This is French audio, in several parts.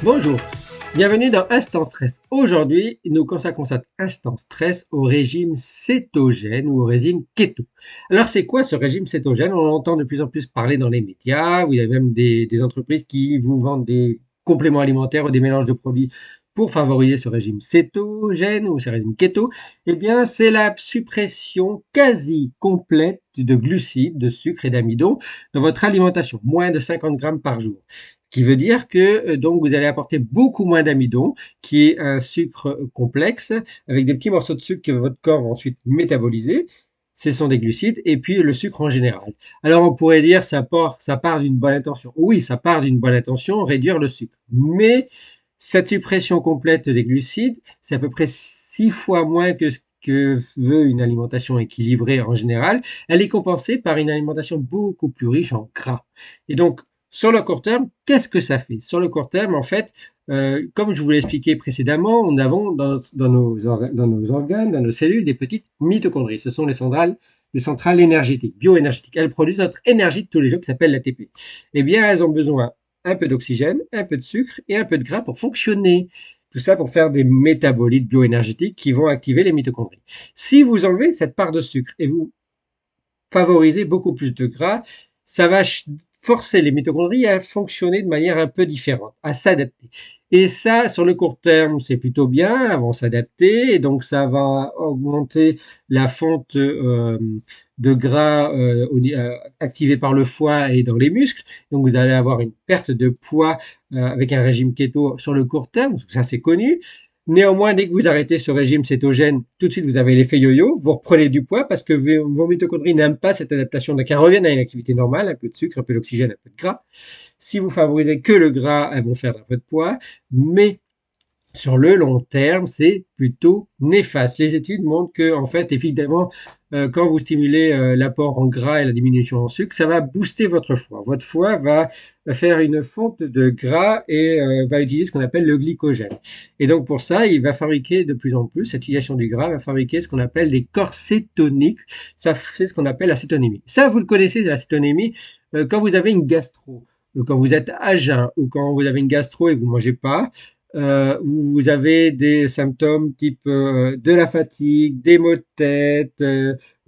Bonjour, bienvenue dans Instant Stress. Aujourd'hui, nous consacrons cet instant stress au régime cétogène ou au régime keto. Alors, c'est quoi ce régime cétogène? On en entend de plus en plus parler dans les médias, où il y a même des entreprises qui vous vendent des compléments alimentaires ou des mélanges de produits pour favoriser ce régime cétogène ou ce régime keto. Eh bien, c'est la suppression quasi complète de glucides, de sucre et d'amidon dans votre alimentation, moins de 50 grammes par jour, qui veut dire que donc vous allez apporter beaucoup moins d'amidon, qui est un sucre complexe, avec des petits morceaux de sucre que votre corps va ensuite métaboliser. Ce sont des glucides, et puis le sucre en général. Alors on pourrait dire ça part d'une bonne intention. Oui, ça part d'une bonne intention, réduire le sucre. Mais cette suppression complète des glucides, c'est à peu près 6 fois moins que ce que veut une alimentation équilibrée en général. Elle est compensée par une alimentation beaucoup plus riche en gras. Et donc, sur le court terme, qu'est-ce que ça fait? Sur le court terme, en fait, comme je vous l'ai expliqué précédemment, nous avons dans nos organes, dans nos cellules, des petites mitochondries. Ce sont les centrales énergétiques, bioénergétiques. Elles produisent notre énergie de tous les jours qui s'appelle l'ATP. Eh bien, elles ont besoin un peu d'oxygène, un peu de sucre et un peu de gras pour fonctionner. Tout ça pour faire des métabolites bioénergétiques qui vont activer les mitochondries. Si vous enlevez cette part de sucre et vous favorisez beaucoup plus de gras, ça va forcer les mitochondries à fonctionner de manière un peu différente, à s'adapter. Et ça, sur le court terme, c'est plutôt bien, elles vont s'adapter, et donc ça va augmenter la fonte de gras activée par le foie et dans les muscles. Donc vous allez avoir une perte de poids avec un régime keto sur le court terme, ça c'est connu. Néanmoins, dès que vous arrêtez ce régime cétogène, tout de suite vous avez l'effet yo-yo, vous reprenez du poids parce que vos mitochondries n'aiment pas cette adaptation, donc elles reviennent à une activité normale, un peu de sucre, un peu d'oxygène, un peu de gras. Si vous favorisez que le gras, elles vont faire un peu de poids, mais sur le long terme, c'est plutôt néfaste. Les études montrent que, en fait, évidemment, quand vous stimulez l'apport en gras et la diminution en sucre, ça va booster votre foie. Votre foie va faire une fonte de gras et va utiliser ce qu'on appelle le glycogène. Et donc pour ça, il va fabriquer de plus en plus, cette utilisation du gras va fabriquer ce qu'on appelle des corps cétoniques. Ça fait ce qu'on appelle la cétonémie. Ça, vous le connaissez, la cétonémie, quand vous avez une gastro, quand vous êtes à jeun ou quand vous avez une gastro et que vous ne mangez pas, vous avez des symptômes type de la fatigue, des maux de tête,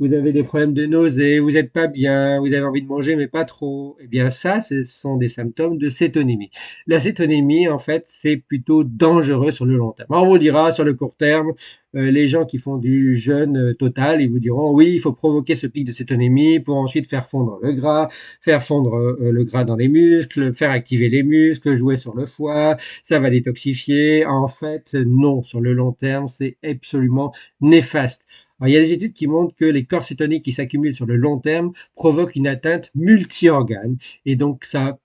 vous avez des problèmes de nausée, vous n'êtes pas bien, vous avez envie de manger mais pas trop, eh bien ça, ce sont des symptômes de cétonémie. La cétonémie, en fait, c'est plutôt dangereux sur le long terme. On vous dira sur le court terme, les gens qui font du jeûne total, ils vous diront oui, il faut provoquer ce pic de cétonémie pour ensuite faire fondre le gras, faire fondre le gras dans les muscles, faire activer les muscles, jouer sur le foie, ça va détoxifier. En fait, non, sur le long terme, c'est absolument néfaste. Alors, il y a des études qui montrent que les corps cétoniques qui s'accumulent sur le long terme provoquent une atteinte multi-organes et donc ça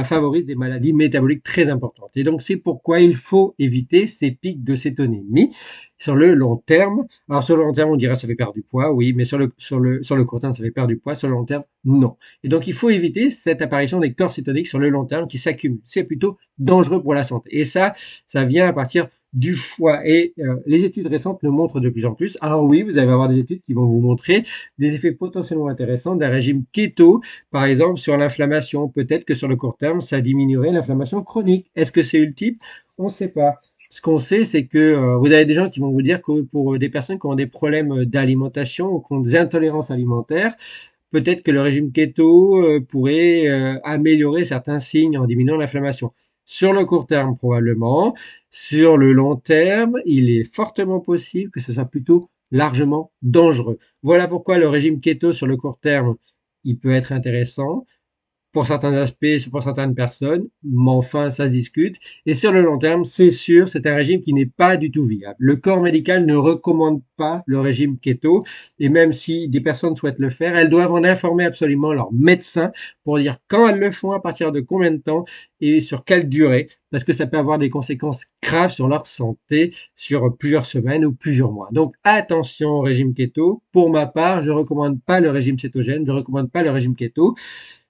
favorise des maladies métaboliques très importantes. Et donc, c'est pourquoi il faut éviter ces pics de cétonémie sur le long terme. Alors, sur le long terme, on dirait ça fait perdre du poids, oui, mais sur le court terme, ça fait perdre du poids. Sur le long terme, non. Et donc, il faut éviter cette apparition des corps cétoniques sur le long terme qui s'accumulent. C'est plutôt dangereux pour la santé. Et ça vient à partir du foie. Et les études récentes le montrent de plus en plus. Alors oui, vous allez avoir des études qui vont vous montrer des effets potentiellement intéressants d'un régime keto, par exemple sur l'inflammation. Peut-être que sur le court terme, ça diminuerait l'inflammation chronique. Est-ce que c'est utile? On ne sait pas. Ce qu'on sait, c'est que vous avez des gens qui vont vous dire que pour des personnes qui ont des problèmes d'alimentation ou qui ont des intolérances alimentaires, peut-être que le régime keto pourrait améliorer certains signes en diminuant l'inflammation. Sur le court terme, probablement. Sur le long terme, il est fortement possible que ce soit plutôt largement dangereux. Voilà pourquoi le régime keto sur le court terme, il peut être intéressant pour certains aspects, pour certaines personnes, mais enfin, ça se discute. Et sur le long terme, c'est sûr, c'est un régime qui n'est pas du tout viable. Le corps médical ne recommande pas le régime keto, et même si des personnes souhaitent le faire, elles doivent en informer absolument leur médecin pour dire quand elles le font, à partir de combien de temps et sur quelle durée, parce que ça peut avoir des conséquences graves sur leur santé sur plusieurs semaines ou plusieurs mois. Donc attention au régime keto. Pour ma part, je recommande pas le régime cétogène, je recommande pas le régime keto.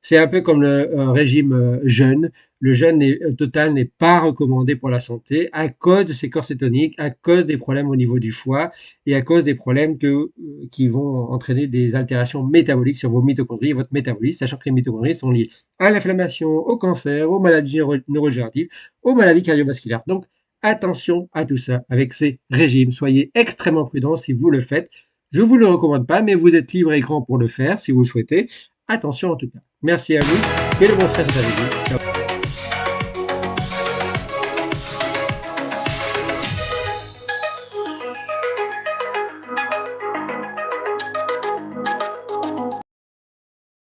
C'est un peu comme le régime jeûne. Le jeûne total n'est pas recommandé pour la santé à cause de ces corps cétoniques, à cause des problèmes au niveau du foie et à cause des problèmes qui vont entraîner des altérations métaboliques sur vos mitochondries et votre métabolisme, sachant que les mitochondries sont liées à l'inflammation, au cancer, aux maladies neurodégénératives, aux maladies cardiovasculaires. Donc, attention à tout ça avec ces régimes. Soyez extrêmement prudents si vous le faites. Je ne vous le recommande pas, mais vous êtes libre et grand pour le faire si vous le souhaitez. Attention en tout cas. Merci à vous. Que le bon stress est avec vous. Ciao.